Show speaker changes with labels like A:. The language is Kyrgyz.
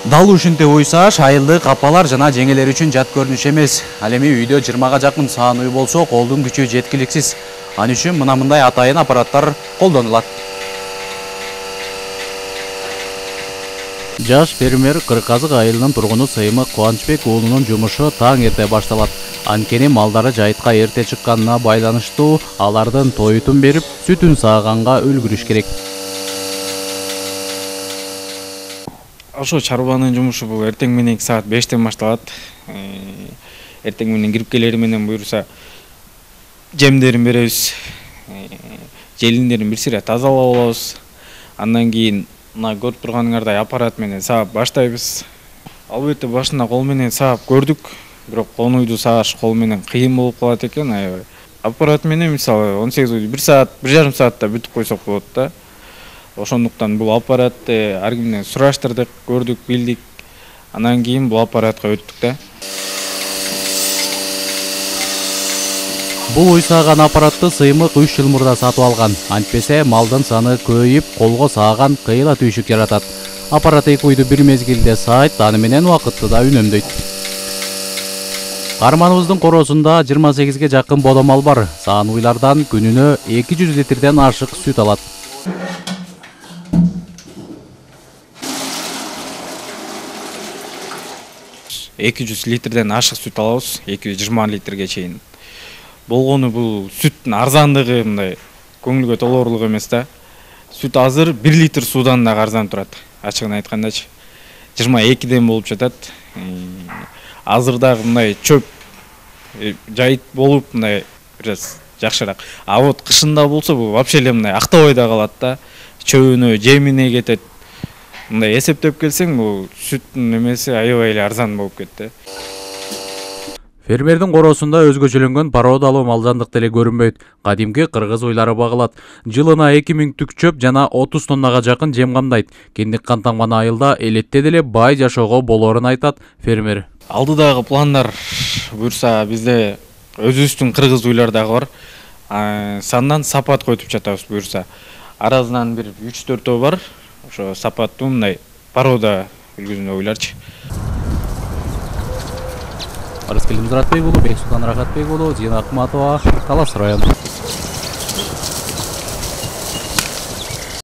A: Дал ушинте уйсаш, айылды капалар жана жеңелер үчүн жат көрүнүш эмес. Ал эми үйдө 20га жакын саан үй болсо, колдун күчү жеткиликсиз. Ал үчүн мындай атайын аппараттар колдонулат. Жаш фермер Кырказык айылынын тургуну Сыймык Кубанычбек уулунун жумушу таң эрте башталат. Анткени малдары жайытка эрте чыкканына байланыштуу алардын тоютун берип, сүтүн сааганга үлгүрүш керек.
B: Ошо чарбанын жумушу бул эртең менен саат 5-тен башталат. Эртең менен кирип келери менен буюрса жемдерин беребиз. Желиндерин бир сыйра тазалап алабыз. Андан кийин мына көрүп турганыңардай аппарат менен саап баштайбыз. Албетте башында кол менен саап көрдүк, бирок конуйду сааш кол менен кыйын болуп калат экен. Аябай. Аппарат менен мисалы 18 уйду 1 саат, 1,5 саатта бүтүп койсок болот да. Ошондуктан бул аппаратты ар кимден сураштырдык, көрдүк, билдик. Андан кийин бул аппаратка өттүк да.
A: Бул уй сааган аппаратты Сыймык 3 жыл мурда сатып алган. Антпесе малдын саны көбөйүп, колго сааган кыйла түйшүк жаратат. Аппарат 2 уйду бир мезгилде саайт, аны менен убакытты да үнөмдөйт. Карманыбыздын коросунда 28ге жакын бодомал бар. Саан уйлардан күнүнө 200 литрден ашык сүт алат.
B: Эки 200 литрден ашык сүт алабыз, 220 литрге чейин. Болгону бул сүттүн арзандыгы мындай көңүлгө толоорлук эмес да. Сүт азыр 1 литр суудан да арзан турат. Ачыгын айткандачы 22ден болуп жатат. Азыр дагы мындай чөп жайыт болуп мындай бираз жакшыраак. А вот кышында болсо бул вообще эле мындай актабайда калат да. Чөбүнө, жемине кетет. Мындай эсептеп келсең, бул сүттүн эмеси аябай эле арзан болуп кетти.
A: Фермердин коросунда өзгөчөлөнгөн породалуу малжандык деле көрүнбөйт. Кадимки кыргыз уйлары багылат. Жылына 2000 түк чөп жана 30 тоннага жакын жем камдайт. Кендик кантанган айылда элетте деле бай жашоого болоорун айтат фермер.
B: Алдыдагы пландар буюрса бизде өзүбүздүн кыргыз уйлар дагы бар. Сандан сапат койтуп жатабыз буюрса. Аразынан бир 3-4 бар. Ошо сапаттуу мындай порода үлгүсүндө уйларчы.
A: Арыскелдин Муратбек уулу, Бексултан Рахатбек уулу, Зина Акматова, Талас району.